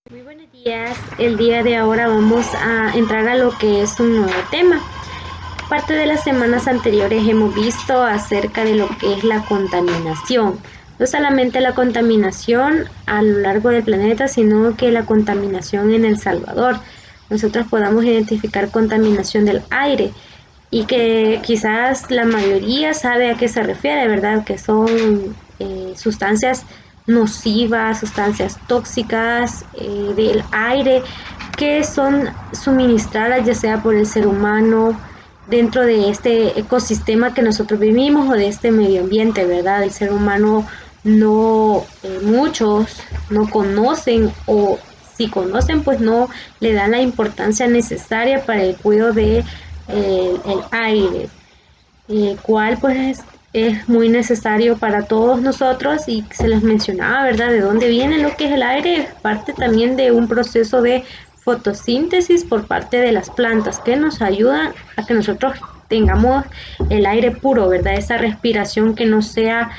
Muy buenos días. El día de ahora vamos a entrar a lo que es un nuevo tema. Parte de las semanas anteriores hemos visto acerca de lo que es la contaminación. No solamente la contaminación a lo largo del planeta, sino que la contaminación en El Salvador. Nosotros podamos identificar contaminación del aire y que quizás la mayoría sabe a qué se refiere, ¿verdad? Que son sustancias nocivas, sustancias tóxicas del aire que son suministradas ya sea por el ser humano dentro de este ecosistema que nosotros vivimos o de este medio ambiente, ¿verdad? El ser humano no, muchos no conocen o si conocen pues no le dan la importancia necesaria para el cuidado de el aire, cual pues es muy necesario para todos nosotros y se les mencionaba, ¿verdad? De dónde viene lo que es el aire, es parte también de un proceso de fotosíntesis por parte de las plantas que nos ayudan a que nosotros tengamos el aire puro, ¿verdad? Esa respiración que no sea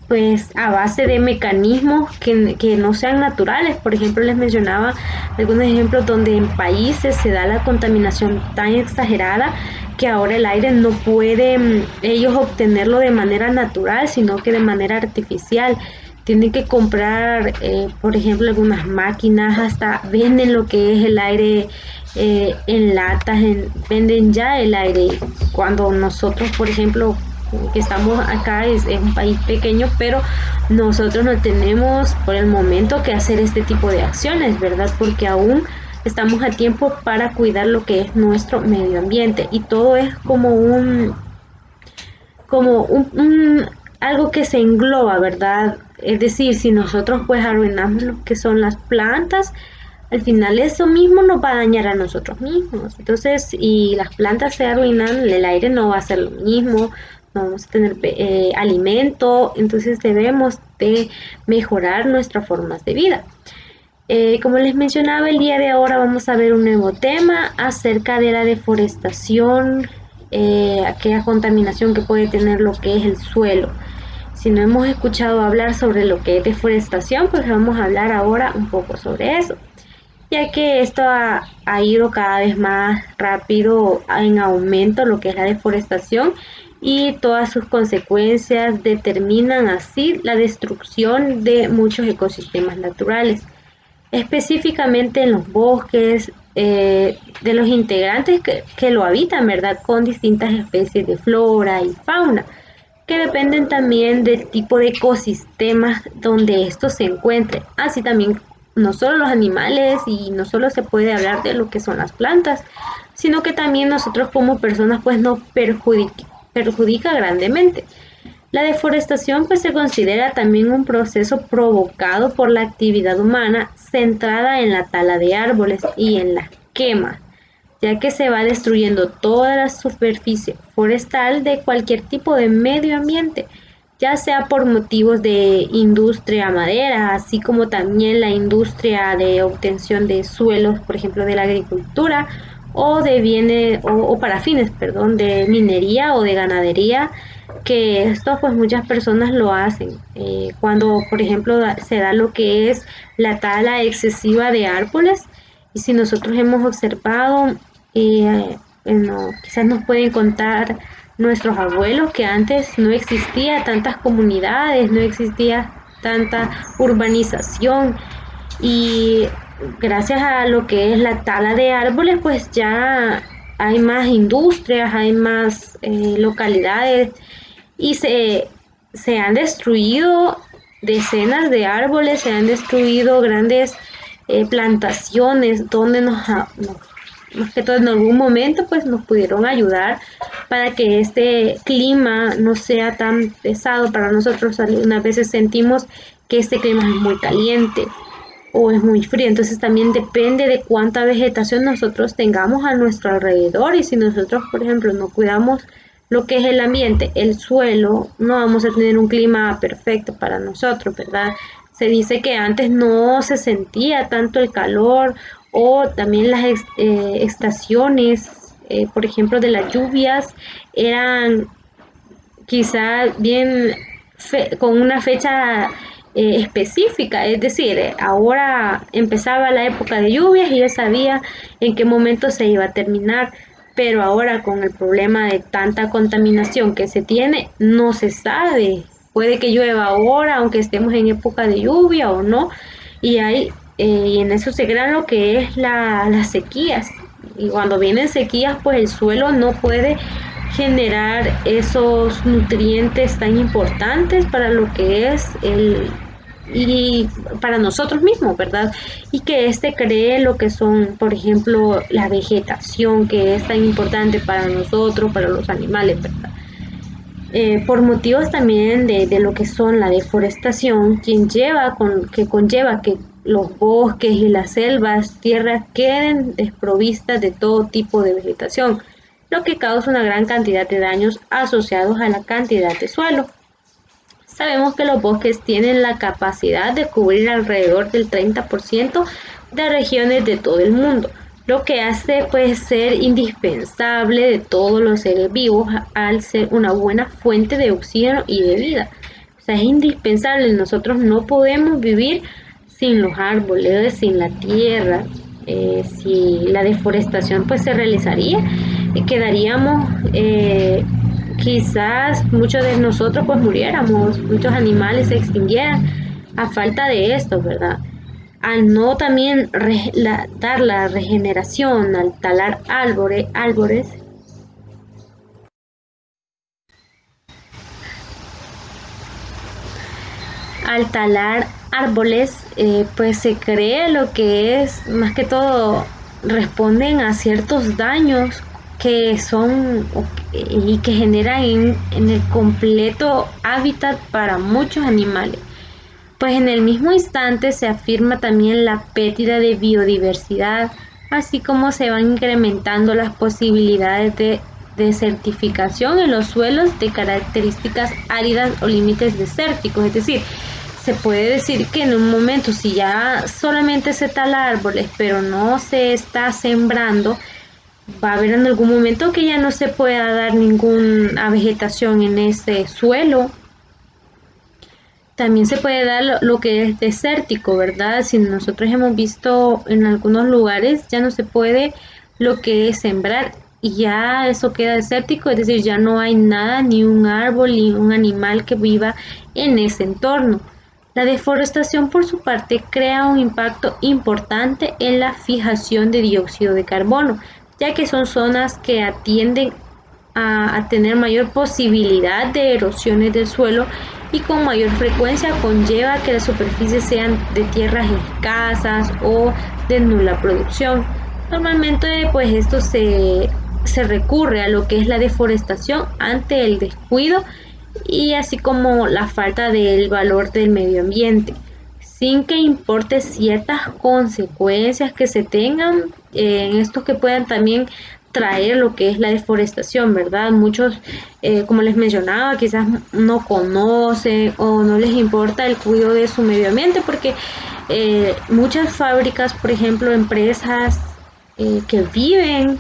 pues a base de mecanismos que no sean naturales. Por ejemplo, les mencionaba algunos ejemplos donde en países se da la contaminación tan exagerada que ahora el aire no pueden ellos obtenerlo de manera natural, sino que de manera artificial. Tienen que comprar, por ejemplo, algunas máquinas, hasta venden lo que es el aire en latas, venden ya el aire. Cuando nosotros, por ejemplo, que estamos acá, es un país pequeño, pero nosotros no tenemos por el momento que hacer este tipo de acciones, ¿verdad? Porque aún estamos a tiempo para cuidar lo que es nuestro medio ambiente y todo es como algo que se engloba, ¿verdad? Es decir, si nosotros pues arruinamos lo que son las plantas, al final eso mismo nos va a dañar a nosotros mismos. Entonces, si las plantas se arruinan, el aire no va a ser lo mismo, no vamos a tener alimento, entonces debemos de mejorar nuestras formas de vida. Como les mencionaba, el día de ahora vamos a ver un nuevo tema acerca de la deforestación, aquella contaminación que puede tener lo que es el suelo. Si no hemos escuchado hablar sobre lo que es deforestación, pues vamos a hablar ahora un poco sobre eso, ya que esto ha ido cada vez más rápido en aumento lo que es la deforestación y todas sus consecuencias determinan así la destrucción de muchos ecosistemas naturales específicamente en los bosques, de los integrantes que lo habitan, ¿verdad? Con distintas especies de flora y fauna, que dependen también del tipo de ecosistemas donde estos se encuentren. Así también no solo los animales y no solo se puede hablar de lo que son las plantas, sino que también nosotros como personas pues nos perjudica grandemente. La deforestación pues se considera también un proceso provocado por la actividad humana centrada en la tala de árboles y en la quema, ya que se va destruyendo toda la superficie forestal de cualquier tipo de medio ambiente, ya sea por motivos de industria madera, así como también la industria de obtención de suelos, por ejemplo, de la agricultura o de bienes o para fines, perdón, de minería o de ganadería, que esto pues muchas personas lo hacen. Cuando, por ejemplo, se da lo que es la tala excesiva de árboles, y si nosotros hemos observado, bueno, quizás nos pueden contar nuestros abuelos que antes no existía tantas comunidades, no existía tanta urbanización y gracias a lo que es la tala de árboles pues ya hay más industrias, hay más localidades y se han destruido decenas de árboles, se han destruido grandes plantaciones donde más que todo en algún momento pues nos pudieron ayudar para que este clima no sea tan pesado para nosotros. Algunas veces sentimos que este clima es muy caliente o es muy frío, entonces también depende de cuánta vegetación nosotros tengamos a nuestro alrededor y si nosotros por ejemplo no cuidamos lo que es el ambiente, el suelo, no vamos a tener un clima perfecto para nosotros, ¿verdad? Se dice que antes no se sentía tanto el calor o también las estaciones, por ejemplo, de las lluvias eran quizá bien con una fecha específica, es decir, ahora empezaba la época de lluvias y ya sabía en qué momento se iba a terminar, pero ahora con el problema de tanta contaminación que se tiene, no se sabe, puede que llueva ahora, aunque estemos en época de lluvia o no, y en eso se crea lo que es las sequías, y cuando vienen sequías, pues el suelo no puede generar esos nutrientes tan importantes para lo que es y para nosotros mismos, ¿verdad? Y que este cree lo que son, por ejemplo, la vegetación, que es tan importante para nosotros, para los animales, ¿verdad? Por motivos también de lo que son la deforestación, que conlleva que los bosques y las selvas, tierras queden desprovistas de todo tipo de vegetación, lo que causa una gran cantidad de daños asociados a la cantidad de suelo. Sabemos que los bosques tienen la capacidad de cubrir alrededor del 30% de regiones de todo el mundo, lo que hace pues ser indispensable de todos los seres vivos al ser una buena fuente de oxígeno y de vida. O sea, es indispensable, nosotros no podemos vivir sin los árboles, sin la tierra. Si la deforestación pues se realizaría, quedaríamos quizás muchos de nosotros pues muriéramos, muchos animales se extinguieran a falta de esto, ¿verdad? Al no también dar la regeneración, al talar árboles, al talar árboles, pues se cree lo que es, más que todo, responden a ciertos daños que son y que generan en el completo hábitat para muchos animales. Pues en el mismo instante se afirma también la pérdida de biodiversidad, así como se van incrementando las posibilidades de desertificación en los suelos de características áridas o límites desérticos. Es decir, se puede decir que en un momento, si ya solamente se tala árboles, pero no se está sembrando, va a haber en algún momento que ya no se pueda dar ninguna vegetación en ese suelo. También se puede dar lo que es desértico, ¿verdad? Si nosotros hemos visto en algunos lugares, ya no se puede lo que es sembrar y ya eso queda desértico, es decir, ya no hay nada, ni un árbol, ni un animal que viva en ese entorno. La deforestación, por su parte, crea un impacto importante en la fijación de dióxido de carbono, ya que son zonas que atienden a tener mayor posibilidad de erosiones del suelo y con mayor frecuencia conlleva que las superficies sean de tierras escasas o de nula producción. Normalmente pues esto se recurre a lo que es la deforestación ante el descuido y así como la falta del valor del medio ambiente, sin que importe ciertas consecuencias que se tengan en estos que puedan también traer lo que es la deforestación, ¿verdad? Muchos, como les mencionaba, quizás no conocen o no les importa el cuidado de su medio ambiente porque muchas fábricas, por ejemplo, empresas que viven,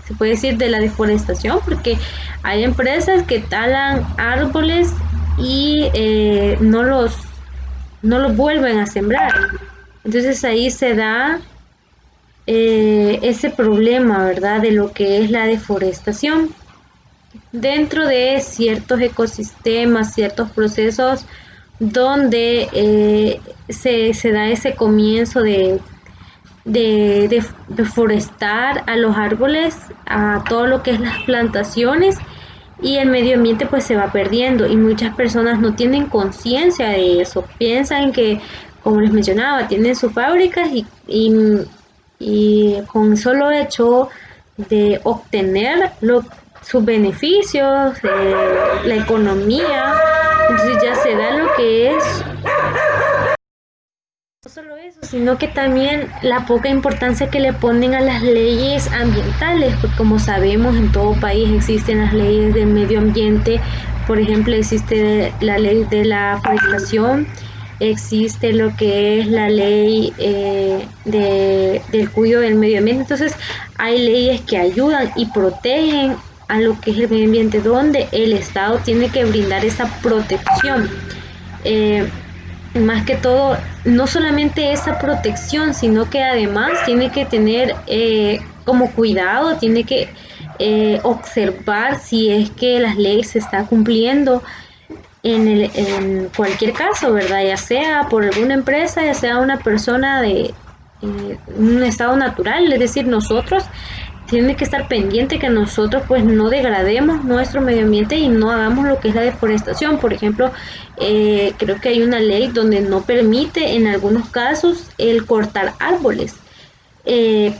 se puede decir, de la deforestación, porque hay empresas que talan árboles y no los vuelven a sembrar. Entonces ahí se da ese problema, ¿verdad? De lo que es la deforestación. Dentro de ciertos ecosistemas, ciertos procesos donde se da ese comienzo de deforestar a los árboles, a todo lo que es las plantaciones y el medio ambiente pues se va perdiendo y muchas personas no tienen conciencia de eso, piensan que como les mencionaba tienen sus fábricas y con solo hecho de obtener sus beneficios, la economía, entonces ya se da lo que es no solo eso, sino que también la poca importancia que le ponen a las leyes ambientales, porque como sabemos en todo país existen las leyes del medio ambiente, por ejemplo existe la ley de la forestación, existe lo que es la ley del cuidado del medio ambiente, entonces hay leyes que ayudan y protegen a lo que es el medio ambiente, donde el Estado tiene que brindar esa protección. más que todo, no solamente esa protección, sino que además tiene que tener como cuidado, tiene que observar si es que las leyes se están cumpliendo en cualquier caso, ¿verdad? Ya sea por alguna empresa, ya sea una persona de un estado natural, es decir, nosotros tiene que estar pendiente que nosotros pues no degrademos nuestro medio ambiente y no hagamos lo que es la deforestación. Por ejemplo, creo que hay una ley donde no permite en algunos casos el cortar árboles.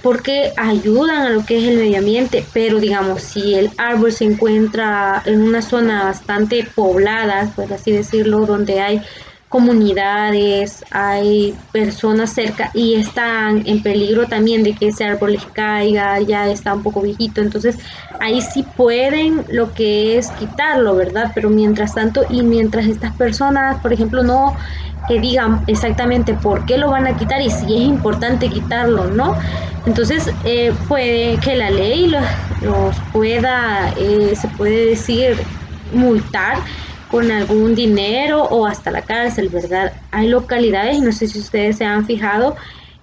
Porque ayudan a lo que es el medio ambiente, pero digamos, si el árbol se encuentra en una zona bastante poblada, por así decirlo, donde hay comunidades, hay personas cerca y están en peligro también de que ese árbol les caiga, ya está un poco viejito, entonces ahí sí pueden lo que es quitarlo, ¿verdad? Pero mientras tanto y mientras estas personas, por ejemplo, no que digan exactamente por qué lo van a quitar y si es importante quitarlo, ¿no? Entonces puede que la ley los pueda, se puede decir, multar con algún dinero o hasta la cárcel, ¿verdad? Hay localidades, no sé si ustedes se han fijado,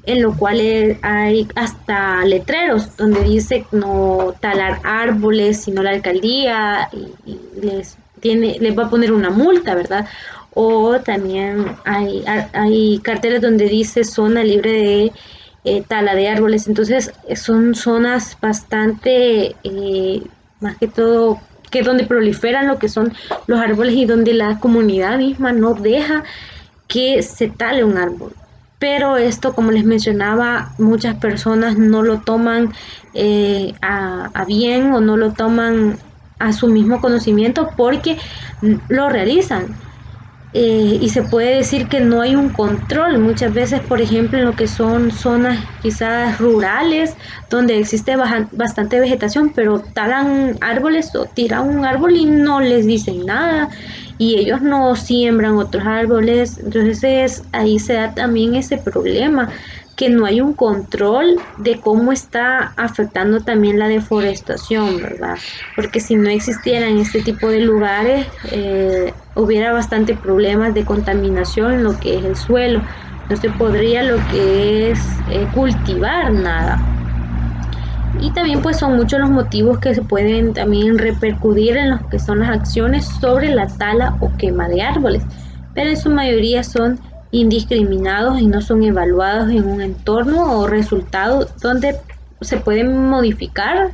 en lo cual hay hasta letreros donde dice no talar árboles, sino la alcaldía y les va a poner una multa, ¿verdad? O también hay carteles donde dice zona libre de tala de árboles. Entonces son zonas bastante, más que todo, que donde proliferan lo que son los árboles y donde la comunidad misma no deja que se tale un árbol. Pero esto, como les mencionaba, muchas personas no lo toman a bien o no lo toman a su mismo conocimiento porque lo realizan. Y se puede decir que no hay un control muchas veces, por ejemplo, en lo que son zonas quizás rurales, donde existe bastante vegetación, pero talan árboles o tiran un árbol y no les dicen nada, y ellos no siembran otros árboles. Entonces ahí se da también ese problema, que no hay un control de cómo está afectando también la deforestación, ¿verdad? Porque si no existieran este tipo de lugares, hubiera bastante problemas de contaminación en lo que es el suelo. No se podría lo que es cultivar nada. Y también pues son muchos los motivos que se pueden también repercutir en lo que son las acciones sobre la tala o quema de árboles, pero en su mayoría son indiscriminados y no son evaluados en un entorno o resultado donde se pueden modificar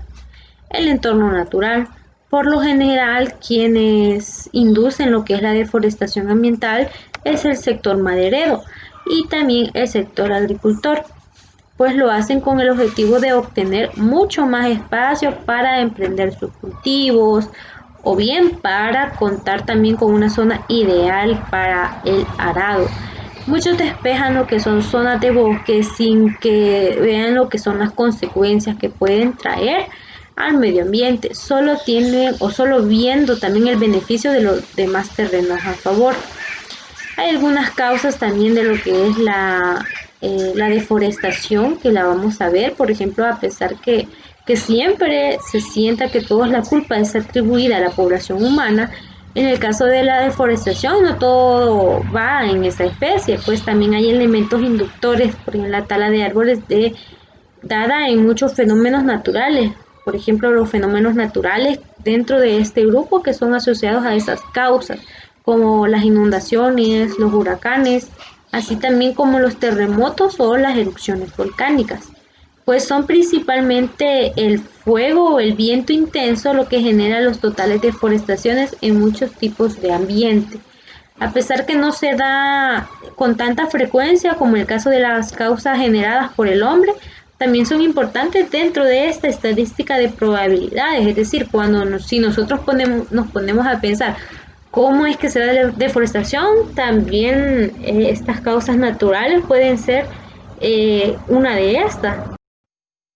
el entorno natural. Por lo general, quienes inducen lo que es la deforestación ambiental es el sector maderero y también el sector agricultor, pues lo hacen con el objetivo de obtener mucho más espacio para emprender sus cultivos o bien para contar también con una zona ideal para el arado. Muchos despejan lo que son zonas de bosque sin que vean lo que son las consecuencias que pueden traer al medio ambiente. Solo tienen o solo viendo también el beneficio de los demás terrenos a favor. Hay algunas causas también de lo que es la deforestación que la vamos a ver, por ejemplo, a pesar que siempre se sienta que toda la culpa es atribuida a la población humana. En el caso de la deforestación no todo va en esa especie, pues también hay elementos inductores, por ejemplo, la tala de árboles dada en muchos fenómenos naturales, por ejemplo, los fenómenos naturales dentro de este grupo que son asociados a esas causas, como las inundaciones, los huracanes, así también como los terremotos o las erupciones volcánicas, pues son principalmente el fuego o el viento intenso lo que genera los totales deforestaciones en muchos tipos de ambiente. A pesar que no se da con tanta frecuencia como el caso de las causas generadas por el hombre, también son importantes dentro de esta estadística de probabilidades. Es decir, si nosotros nos ponemos a pensar cómo es que se da la deforestación, también estas causas naturales pueden ser una de estas.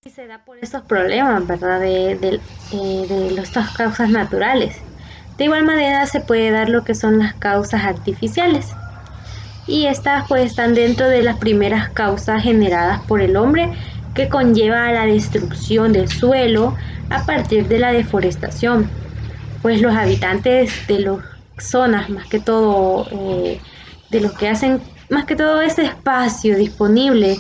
Y se da por estos problemas, ¿verdad? Estas causas naturales. De igual manera se puede dar lo que son las causas artificiales. Y estas pues están dentro de las primeras causas generadas por el hombre que conlleva a la destrucción del suelo a partir de la deforestación. Pues los habitantes de las zonas más que todo de los que hacen más que todo ese espacio disponible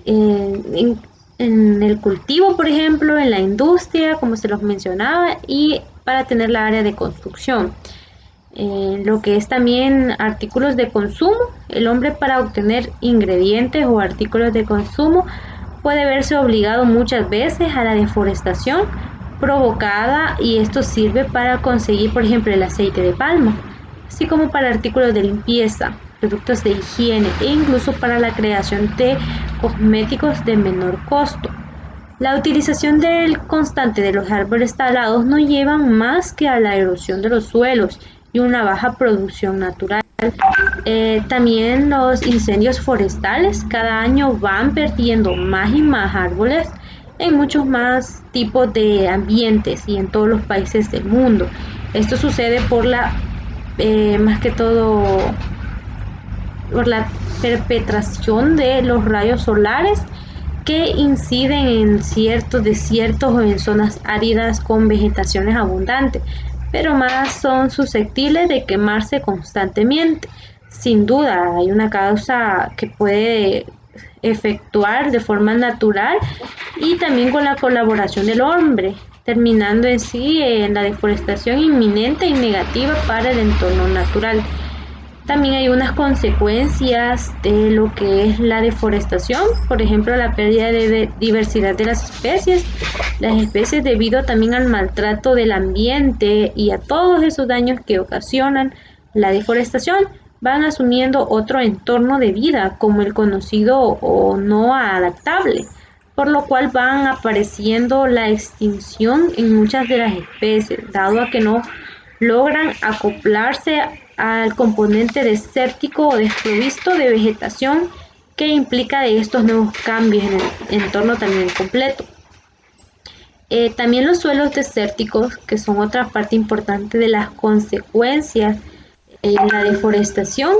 en el cultivo, por ejemplo, en la industria, como se los mencionaba, y para tener la área de construcción. Lo que es también artículos de consumo, el hombre para obtener ingredientes o artículos de consumo puede verse obligado muchas veces a la deforestación provocada, y esto sirve para conseguir, por ejemplo, el aceite de palma, así como para artículos de limpieza, productos de higiene e incluso para la creación de cosméticos de menor costo. La utilización del constante de los árboles talados no llevan más que a la erosión de los suelos y una baja producción natural. También los incendios forestales cada año van perdiendo más y más árboles en muchos más tipos de ambientes y en todos los países del mundo. Esto sucede por más que todo, por la perpetración de los rayos solares que inciden en ciertos desiertos o en zonas áridas con vegetaciones abundantes, pero más son susceptibles de quemarse constantemente. Sin duda, hay una causa que puede efectuar de forma natural y también con la colaboración del hombre, terminando en sí en la deforestación inminente y negativa para el entorno natural. También hay unas consecuencias de lo que es la deforestación, por ejemplo, la pérdida de diversidad de las especies. Las especies, debido también al maltrato del ambiente y a todos esos daños que ocasionan la deforestación, van asumiendo otro entorno de vida, como el conocido o no adaptable, por lo cual van apareciendo la extinción en muchas de las especies, dado a que no logran acoplarse al componente desértico o desprovisto de vegetación que implica de estos nuevos cambios en el entorno también completo. También los suelos desérticos, que son otra parte importante de las consecuencias en la deforestación,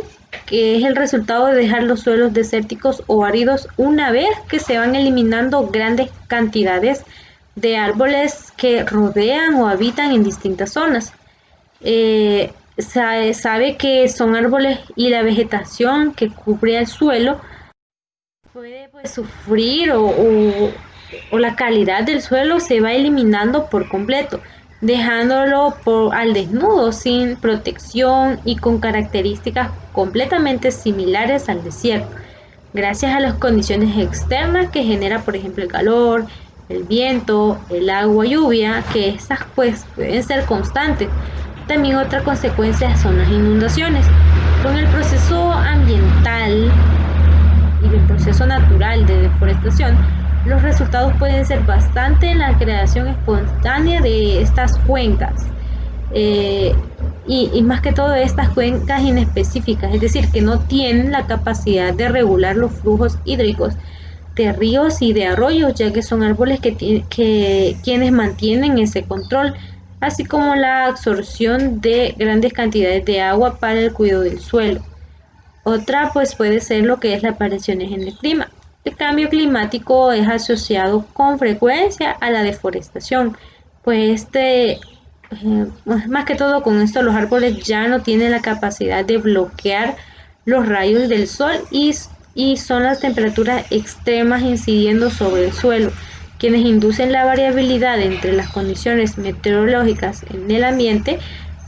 que es el resultado de dejar los suelos desérticos o áridos una vez que se van eliminando grandes cantidades de árboles que rodean o habitan en distintas zonas. Sabe que son árboles y la vegetación que cubre el suelo puede pues, sufrir o la calidad del suelo se va eliminando por completo, dejándolo al desnudo, sin protección y con características completamente similares al desierto, gracias a las condiciones externas que genera, por ejemplo, el calor, el viento, el agua, lluvia, que estas pues pueden ser constantes. También otra consecuencia son las inundaciones. Con el proceso ambiental y el proceso natural de deforestación, los resultados pueden ser bastante en la creación espontánea de estas cuencas. Y más que todo estas cuencas inespecíficas, es decir, que no tienen la capacidad de regular los flujos hídricos de ríos y de arroyos, ya que son árboles que quienes mantienen ese control, así como la absorción de grandes cantidades de agua para el cuidado del suelo. Otra pues puede ser lo que es las variaciones en el clima. El cambio climático es asociado con frecuencia a la deforestación, pues más que todo con esto los árboles ya no tienen la capacidad de bloquear los rayos del sol y son las temperaturas extremas incidiendo sobre el suelo, quienes inducen la variabilidad entre las condiciones meteorológicas en el ambiente,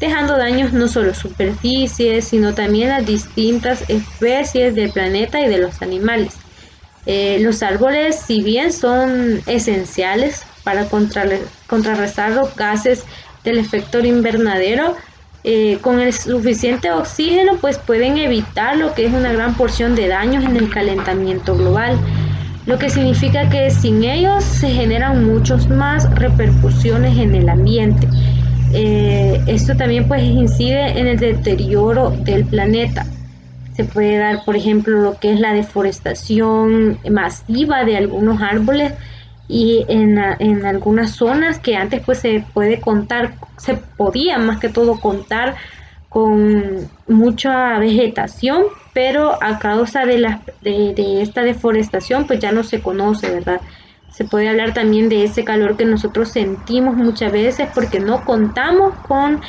dejando daños no solo superficies, sino también a distintas especies del planeta y de los animales. Los árboles, si bien son esenciales para contrarrestar los gases del efecto invernadero, con el suficiente oxígeno pues pueden evitar lo que es una gran porción de daños en el calentamiento global, lo que significa que sin ellos se generan muchas más repercusiones en el ambiente. Esto también pues incide en el deterioro del planeta. Se puede dar, por ejemplo, lo que es la deforestación masiva de algunos árboles y en algunas zonas que antes pues se podía más que todo contar con mucha vegetación, pero a causa de esta deforestación pues ya no se conoce, ¿verdad? Se puede hablar también de ese calor que nosotros sentimos muchas veces porque no contamos con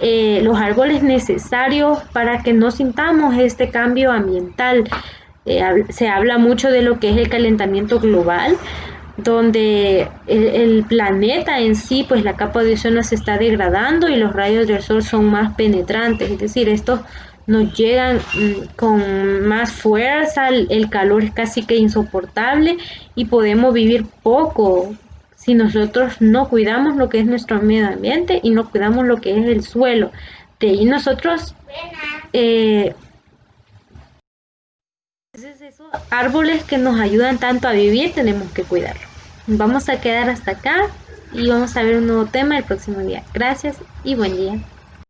los árboles necesarios para que no sintamos este cambio ambiental. Se habla mucho de lo que es el calentamiento global, donde el planeta en sí, pues la capa de ozono se está degradando y los rayos del sol son más penetrantes, es decir, estos nos llegan con más fuerza, el calor es casi que insoportable y podemos vivir poco si nosotros no cuidamos lo que es nuestro medio ambiente y no cuidamos lo que es el suelo. De ahí nosotros entonces esos árboles que nos ayudan tanto a vivir tenemos que cuidarlos. Vamos a quedar hasta acá y vamos a ver un nuevo tema el próximo día. Gracias y buen día.